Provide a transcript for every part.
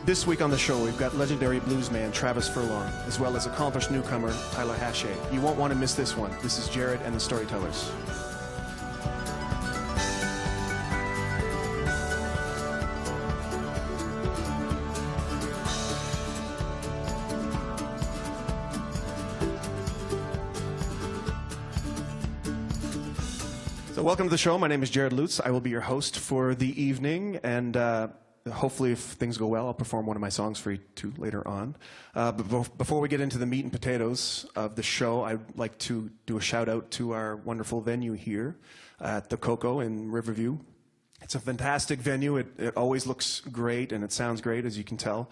This week on the show, we've got legendary bluesman Travis Furlong, as well as accomplished newcomer Hache. You won't want to miss this one. This is Jared and the Storytellers. So welcome to the show. My name is Jared Lutes. I will be your host for the evening, and hopefully, if things go well, I'll perform one of my songs for you two later on. But before we get into the meat and potatoes of the show, I'd like to do a shout out to our wonderful venue here at the Coco in Riverview. It's a fantastic venue. It always looks great, and it sounds great, as you can tell.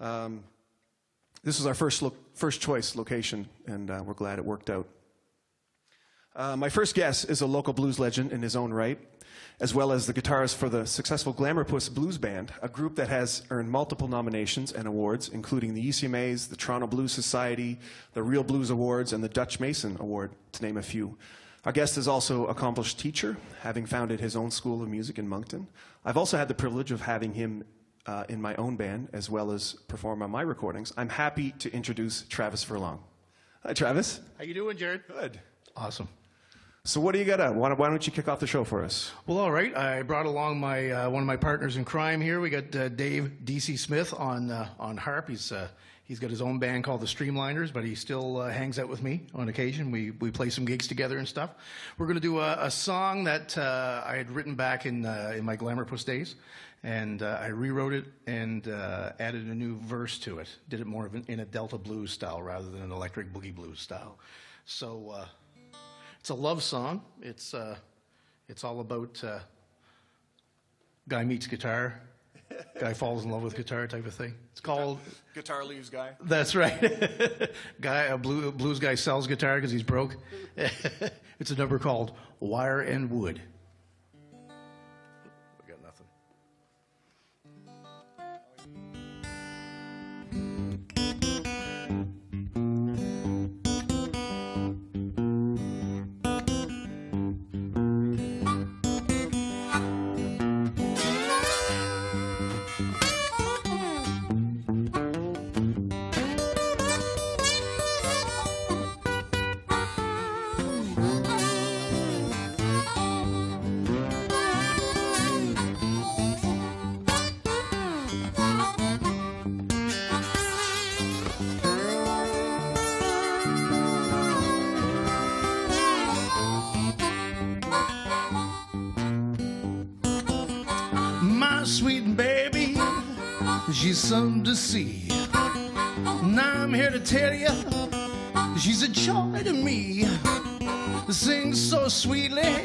This was our first choice location, and we're glad it worked out. My first guest is a local blues legend in his own right, as well as the guitarist for the successful Glamourpuss Blues Band, a group that has earned multiple nominations and awards, including the ECMAs, the Toronto Blues Society, the Real Blues Awards, and the Dutch Mason Award, to name a few. Our guest is also an accomplished teacher, having founded his own school of music in Moncton. I've also had the privilege of having him in my own band, as well as perform on my recordings. I'm happy to introduce Travis Furlong. Hi, Travis. How you doing, Jared? Good. Awesome. So what do you got? Why don't you kick off the show for us? Well, all right. I brought along my one of my partners in crime here. We got Dave D.C. Smith on harp. He's got his own band called the Streamliners, but he still hangs out with me on occasion. We play some gigs together and stuff. We're going to do a song that I had written back in my Glamourpuss days, and I rewrote it and added a new verse to it. Did it more in a Delta blues style rather than an electric boogie blues style. So. It's a love song. It's all about guy meets guitar, guy falls in love with guitar type of thing. It's called Guitar Leaves Guy. That's right. A blues guy sells guitar because he's broke. It's a number called Wire and Wood. We got nothing. Sweet baby, she's something to see. Now I'm here to tell you, she's a joy to me. Sings so sweetly,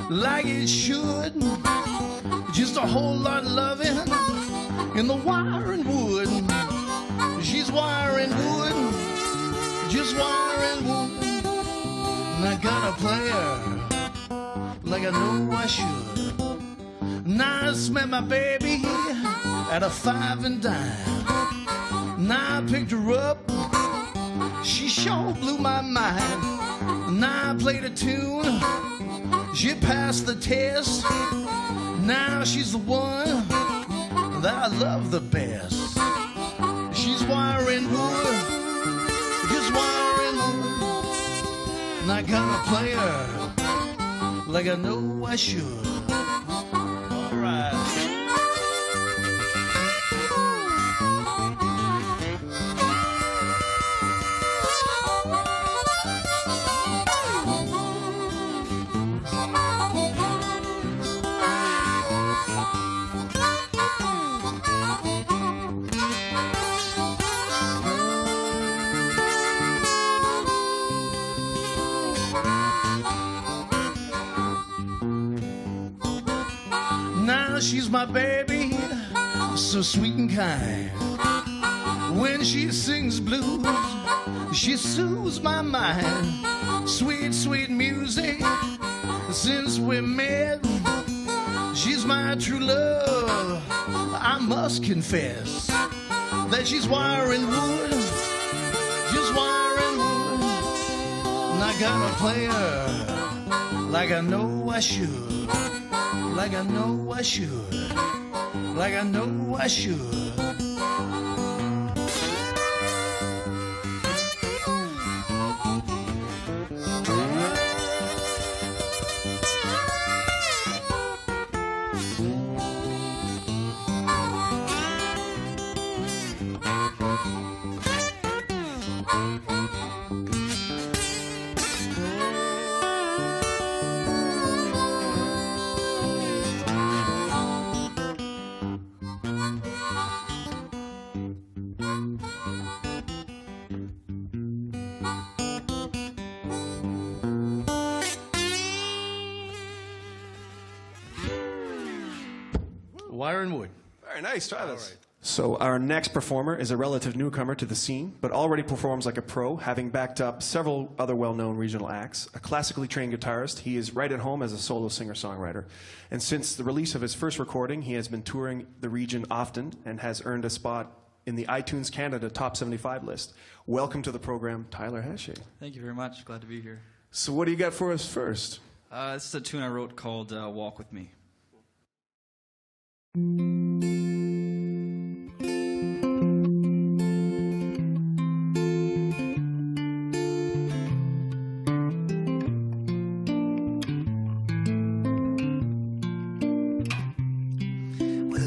like it should. Just a whole lot of loving in the wire and wood. She's wire and wood, just wire and wood. And I gotta play her like I know I should. Now I met my baby at a 5 and dime. Now I picked her up, she sure blew my mind. Now I played a tune, she passed the test. Now she's the one that I love the best. She's wire and wood, just wire and wood. And I gotta play her like I know I should. Now she's my baby, so sweet and kind. When she sings blues, she soothes my mind. Sweet, sweet music, since we met. She's my true love, I must confess that she's wire and wood, just wire and wood. And I gotta play her like I know I should, like I know I should, like I know I should. wire and wood. Very nice. Try this. right. So our next performer is a relative newcomer to the scene, but already performs like a pro, having backed up several other well-known regional acts. A classically trained guitarist, he is right at home as a solo singer-songwriter. And since the release of his first recording, he has been touring the region often and has earned a spot in the iTunes Canada Top 75 list. Welcome to the program, Tyler Hache. Thank you very much. Glad to be here. So what do you got for us first? This is a tune I wrote called Walk With Me. Well,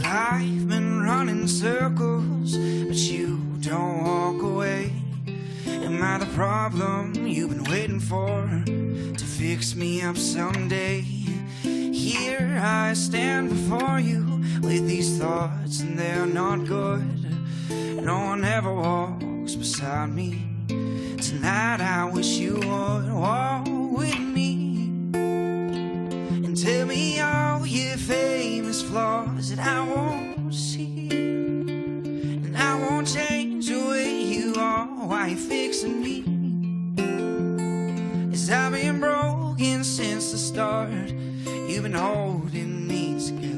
I've been running circles, but you don't walk away. Am I the problem you've been waiting for to fix me up someday? Here I stand before you with these thoughts, and they're not good. No one ever walks beside me. Tonight I wish you would walk with me and tell me all your famous flaws that I won't see, and I won't change the way you are. Why you fixing me? 'Cause I've been broken since the start. You've been holding me together.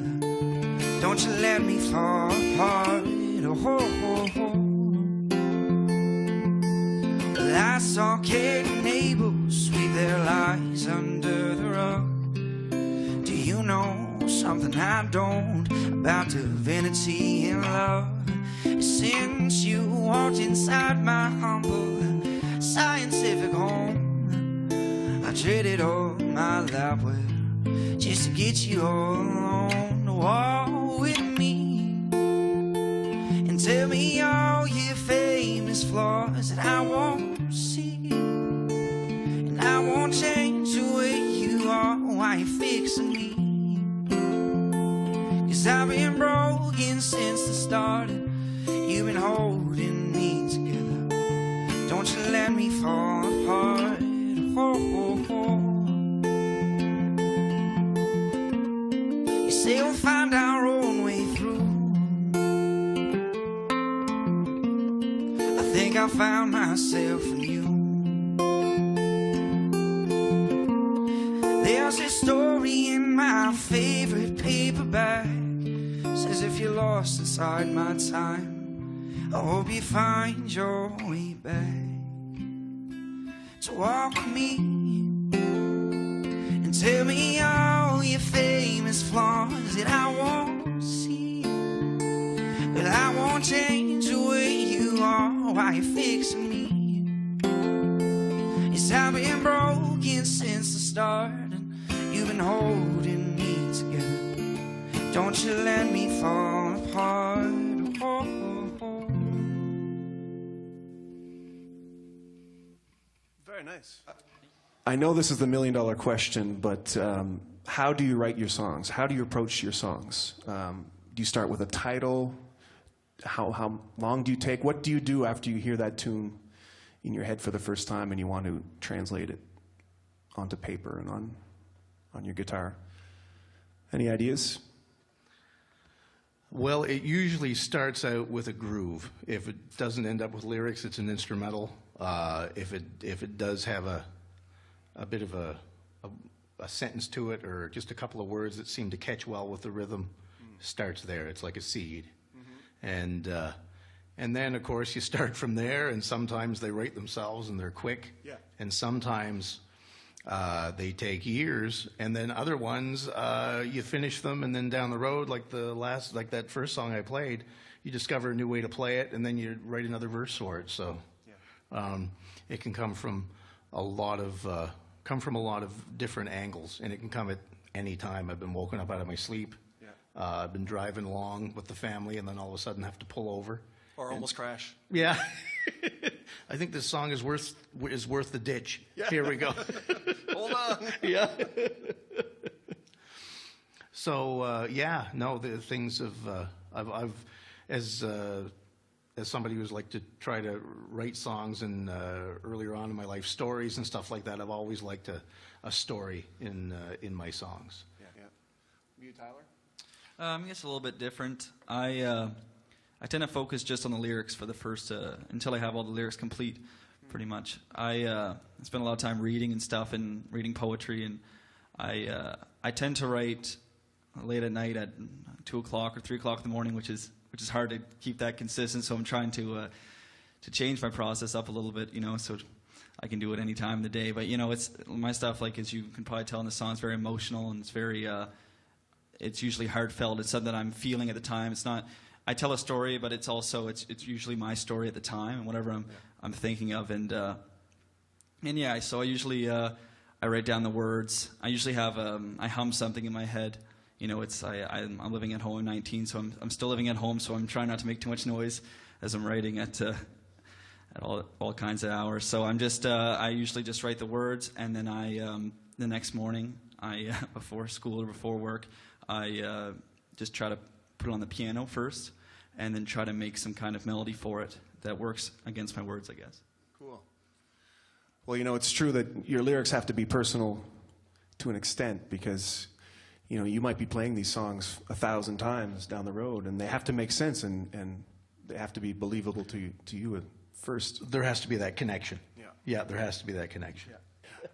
Don't you let me fall apart. Oh, oh, oh. Well, I saw Kate and Abel sweep their lies under the rug. Do you know something I don't about divinity and love? Since you walked inside my humble scientific home, I traded all my life with just to get you all alone to walk with me and tell me all your famous flaws that I won't see, and I won't change the way you are. Why you fixing me? 'Cause I've been broken since the start. You've been holding me together. Don't you let me fall apart. Oh, oh, oh. Say we'll find our own way through. I think I found myself in you. There's a story in my favorite paperback. Says if you're lost inside my time, I hope you find your way back to walk with me and tell me all your famous flaws that I won't see, but I won't change the way you are. Why you fixing me? Yes, I've been broken since the start, and you've been holding me together. Don't you let me fall apart. Oh, oh, oh. Very nice. I know this is the million-dollar question, but how do you write your songs? How do you approach your songs? Do you start with a title? How long do you take? What do you do after you hear that tune in your head for the first time and you want to translate it onto paper and on your guitar? Any ideas? Well, it usually starts out with a groove. If it doesn't end up with lyrics, it's an instrumental. If it does have a bit of a sentence to it, or just a couple of words that seem to catch well with the rhythm, starts there. It's like a seed. Mm-hmm. And then, of course, you start from there, and sometimes they write themselves and they're quick. Yeah. And sometimes they take years, and then other ones, you finish them, and then down the road, like that first song I played, you discover a new way to play it, and then you write another verse for it. So it can come from a lot of different angles, and it can come at any time. I've been woken up out of my sleep. Yeah. I've been driving along with the family, and then all of a sudden have to pull over. Or almost crash. Yeah. I think this song is worth the ditch. Yeah. Here we go. Hold on. Yeah. So the things of I've as somebody who's like to try to write songs, and earlier on in my life, stories and stuff like that, I've always liked a story in my songs. Yeah. You, Tyler? It's a little bit different. I tend to focus just on the lyrics for the first until I have all the lyrics complete, pretty much. I spend a lot of time reading and stuff and reading poetry, and I tend to write late at night at 2 o'clock or 3 o'clock in the morning, which is hard to keep that consistent. So I'm trying to change my process up a little bit, so I can do it any time of the day. But it's my stuff. Like, as you can probably tell in the song, it's very emotional, and it's very it's usually heartfelt. It's something that I'm feeling at the time. It's not. I tell a story, but it's also it's usually my story at the time and whatever I'm thinking of. And yeah, so I usually I write down the words. I usually have I hum something in my head. I'm living at home. I'm 19, so I'm still living at home. So I'm trying not to make too much noise as I'm writing at all kinds of hours. So I'm just I usually just write the words, and then the next morning before school or before work, I just try to put it on the piano first, and then try to make some kind of melody for it that works against my words, I guess. Cool. Well, it's true that your lyrics have to be personal to an extent, because you might be playing these songs 1,000 times down the road, and they have to make sense, and they have to be believable to you at first. There has to be that connection. Yeah, there has to be that connection. Yeah.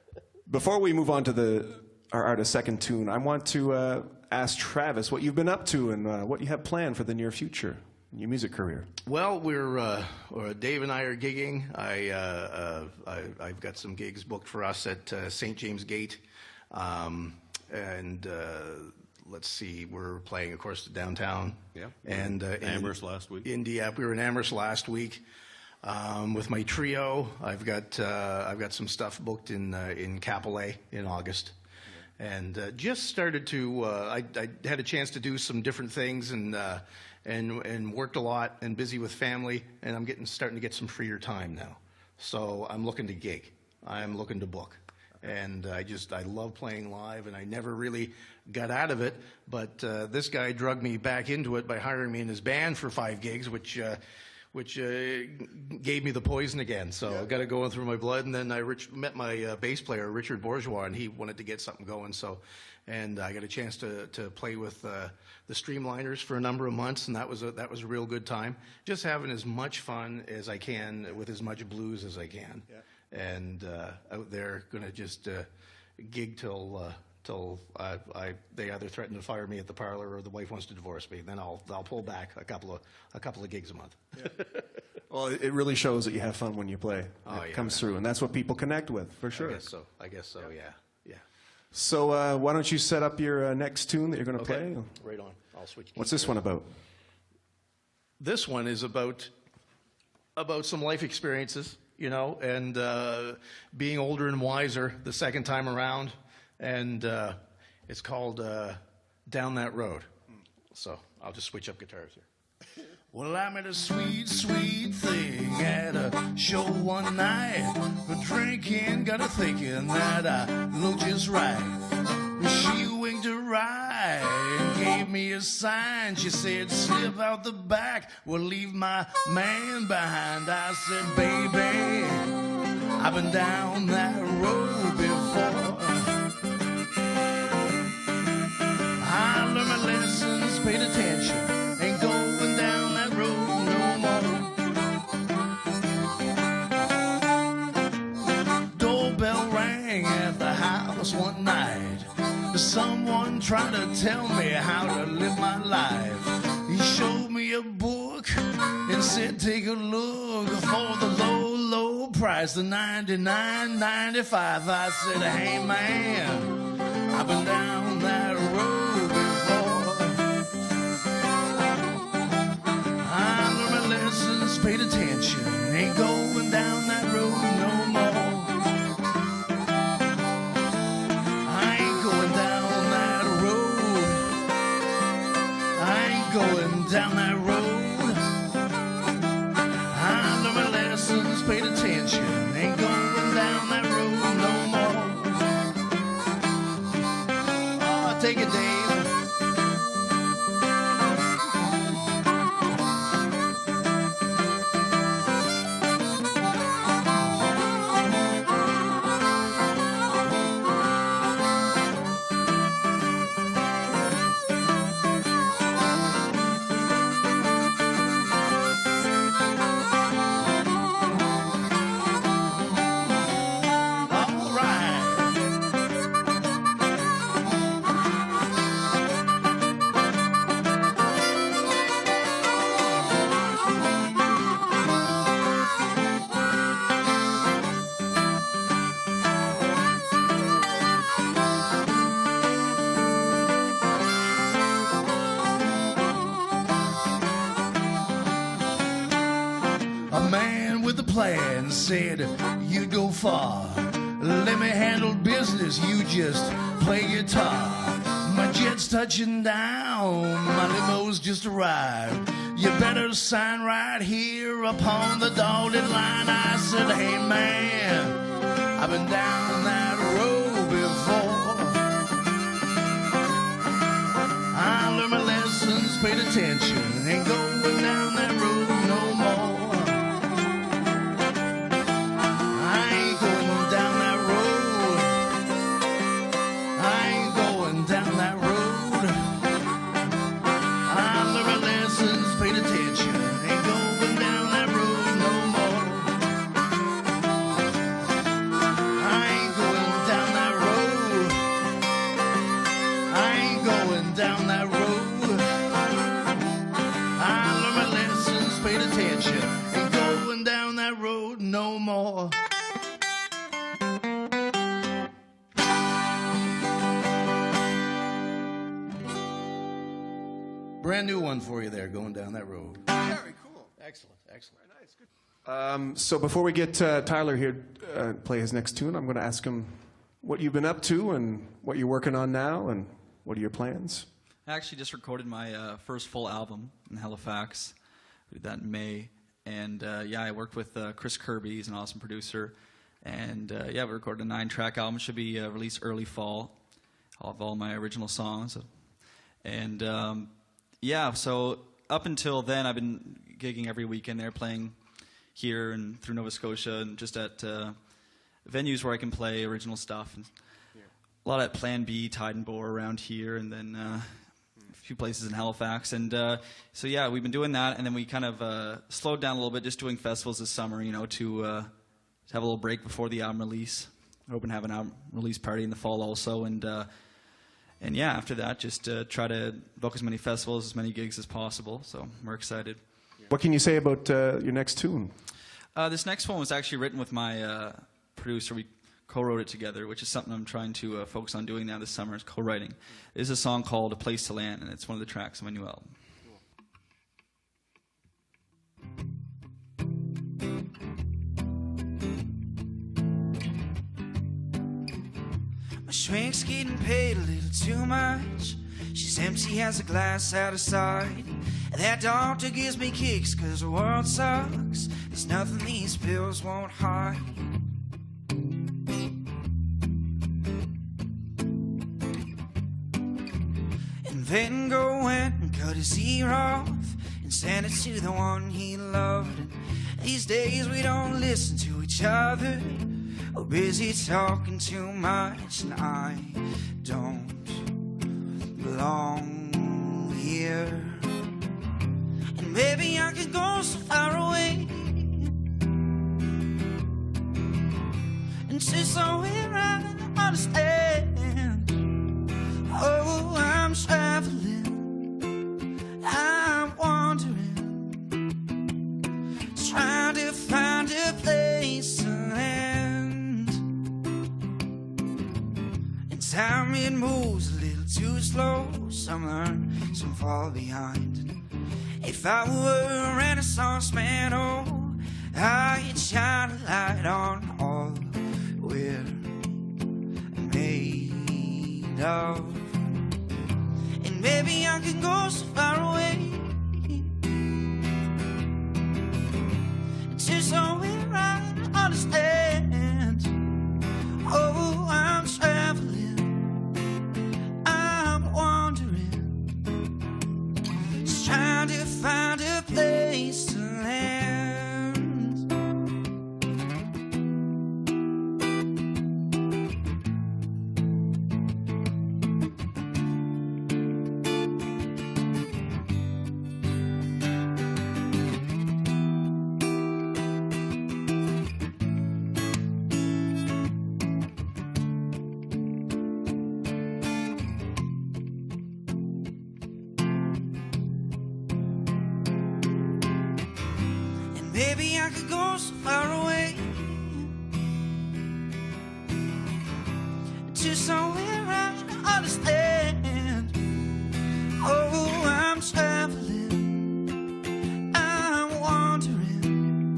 Before we move on to our artist's second tune, I want to ask Travis what you've been up to and what you have planned for the near future in your music career. Well, Dave and I are gigging. I've got some gigs booked for us at St. James Gate, and let's see, we're playing, of course, downtown. Yeah. And Amherst last week. We were in Amherst last week. With my trio, I've got some stuff booked in Capelé in August, and just started to. I had a chance to do some different things, and worked a lot, and busy with family, and I'm starting to get some freer time now. So I'm looking to gig. I'm looking to book, and I love playing live, and I never really got out of it. But this guy drugged me back into it by hiring me in his band for 5 gigs, which gave me the poison again. So I got it going through my blood. And then I met my bass player, Richard Bourgeois, and he wanted to get something going. And I got a chance to play with the Streamliners for a number of months, and that was a real good time. Just having as much fun as I can with as much blues as I can. Yeah. And out there, going to just gig till they either threaten to fire me at the parlor or the wife wants to divorce me. Then I'll pull back a couple of gigs a month. Yeah. Well, it really shows that you have fun when you play. It comes through, and that's what people connect with, for sure. I guess so. Yeah. So why don't you set up your next tune that you're going to play? Right on. I'll switch. What's this one about? This one is about some life experiences, and being older and wiser the second time around. And it's called Down That Road. So I'll just switch up guitars here. Well, I met a sweet, sweet thing at a show one night. Drinking, got her thinking that I looked just right. She winked her eye and gave me a sign. She said, slip out the back, we'll leave my man behind. I said, baby, I've been down that road before. I learned my lessons, paid attention, ain't going down that road no more. Doorbell rang at the house one night. Someone tried to tell me how to live my life. He showed me a book and said, take a look for the low, low price, the $99.95. I said, hey man, I've been down that road before. I learned my lessons, paid attention, ain't going down that road no more. I ain't going down that road. I ain't going down that road. I learned my lessons, paid attention, ain't going down that road no more. Oh, take it, Dave. plan, said you'd go far. Let me handle business, you just play guitar. My jet's touching down, my limo's just arrived. You better sign right here upon the dotted line. I said, hey man, I've been down that road before. I learned my lessons, paid attention, ain't going down that road no more. I ain't going down that road. I ain't going down that road. I learned my lessons, paid attention, ain't going down that road no more. I ain't going down that road. I ain't going down that road. I learned my lessons, paid attention, ain't going down that road no more. Brand new one for you there, going down that road. Very cool. Excellent, excellent. Very nice. Good. So before we get Tyler here play his next tune, I'm going to ask him what you've been up to and what you're working on now and what are your plans? I actually just recorded my first full album in Halifax. We did that in May. And yeah, I worked with Chris Kirby. He's an awesome producer. And yeah, we recorded a 9-track album. It should be released early fall of all my original songs. And yeah, so up until then, I've been gigging every weekend there, playing here and through Nova Scotia and just at venues where I can play original stuff. And a lot at Plan B, Tide and Bore around here, and then a few places in Halifax. And so yeah, we've been doing that, and then we kind of slowed down a little bit, just doing festivals this summer, you know, to have a little break before the album release. We're hoping to have an album release party in the fall also, and yeah, after that, just try to book as many festivals, as many gigs as possible. So we're excited. What can you say about your next tune? This next one was actually written with my producer. We co-wrote it together, which is something I'm trying to focus on doing now this summer, is co-writing. It is a song called A Place to Land, and it's one of the tracks on my new album. My shrink's getting paid a little too much. She's empty as a glass out of sight. That doctor gives me kicks 'cause the world sucks. There's nothing these pills won't hide. And Van Gogh went and cut his ear off and sent it to the one he loved. And these days we don't listen to each other. We're busy talking too much, and I don't belong here. And maybe I could go so far away into somewhere I understand. Oh, I'm traveling, I'm wandering, trying to find a place to land. And time, it moves a little too slow. Some learn, some fall behind. If I were a Renaissance man, oh, I'd shine a light on all we're made of. And maybe I could go so far away to somewhere I understand. Oh, I'm traveling, I'm wandering, just trying to find a place to land. Maybe I could go so far away to somewhere I understand. Oh, I'm traveling, I'm wandering,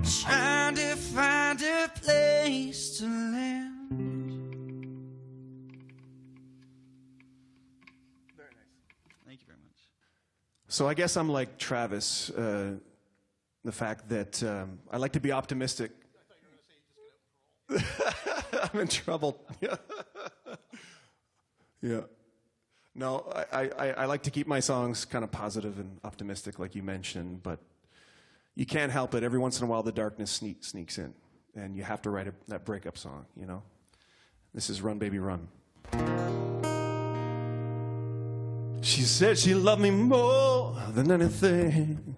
trying to find a place to land. Thank you very much. So I guess I'm like Travis, the fact that I like to be optimistic. I thought you were going to say you just get out. I'm in trouble. Yeah. No, I like to keep my songs kind of positive and optimistic, like you mentioned, but you can't help it. Every once in a while, the darkness sneaks in, and you have to write that breakup song, you know? This is Run, Baby, Run. She said she loved me more than anything.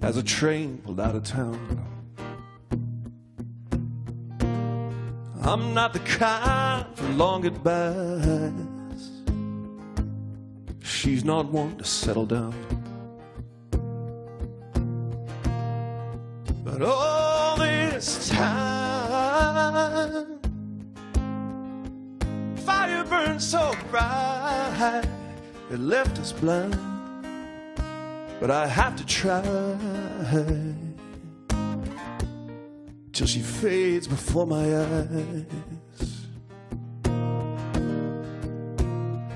As a train pulled out of town, I'm not the kind for long goodbyes. She's not one to settle down. But all this time, fire burned so bright, it left us blind. But I have to try till she fades before my eyes.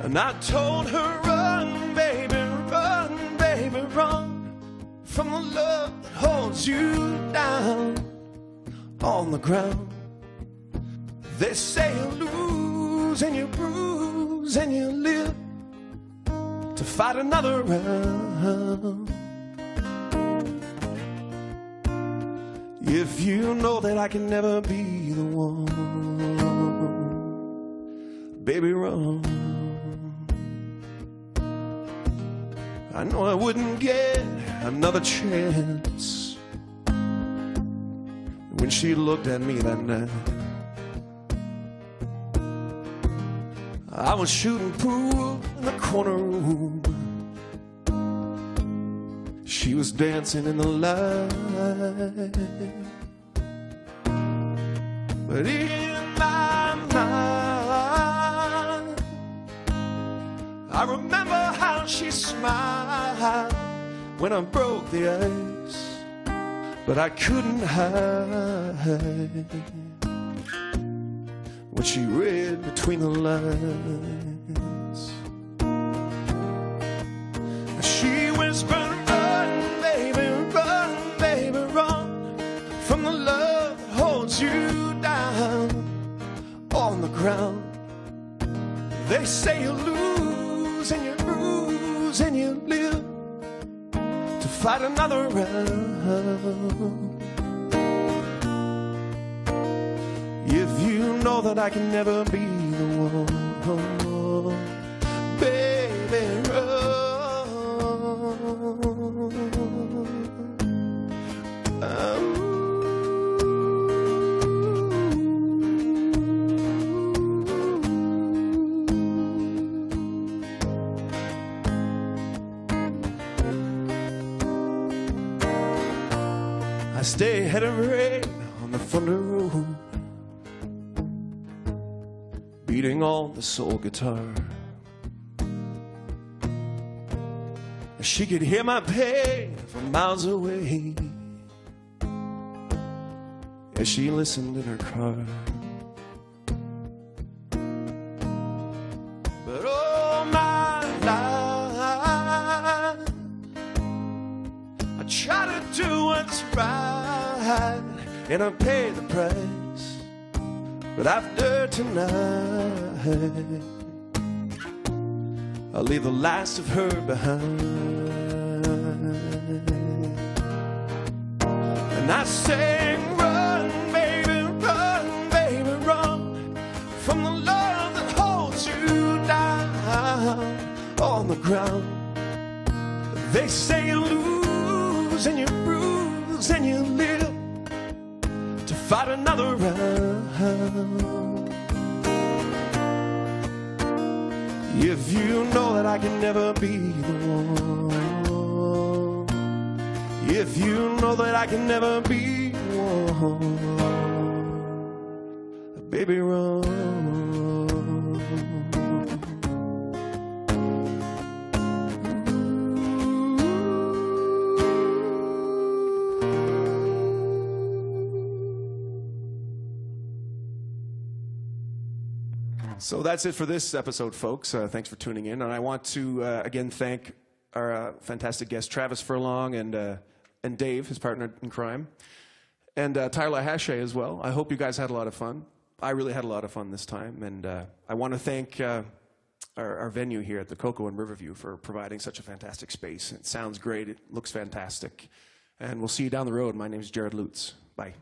And I told her, run, baby, run from the love that holds you down on the ground. They say you lose and you bruise and you live to fight another round. If you know that I can never be the one, baby, run. I know I wouldn't get another chance when she looked at me that night. I was shooting pool in the corner room. She was dancing in the light. But in my mind, I remember how she smiled when I broke the ice. But I couldn't hide what she read between the lines. She whispered, run, baby, run from the love that holds you down on the ground. They say you lose and you bruise and you live to fight another round. If you know that I can never be the one, baby, run. I stay ahead of rain on the thunder road, beating on the soul guitar. She could hear my pain from miles away as she listened in her car. But all my life I try to do what's right, and I pay the price. But after tonight, I'll leave the last of her behind. And I sing, run, baby, run from the love that holds you down on the ground. They say you lose and you bruise and you live to fight another round. If you know that I can never be the one, if you know that I can never be one, baby, run. So that's it for this episode, folks. Thanks for tuning in. And I want to, again, thank our fantastic guests, Travis Furlong and Dave, his partner in crime, and Tyler Hache as well. I hope you guys had a lot of fun. I really had a lot of fun this time. And I want to thank our venue here at the Coco in Riverview for providing such a fantastic space. It sounds great. It looks fantastic. And we'll see you down the road. My name is Jared Lutes. Bye.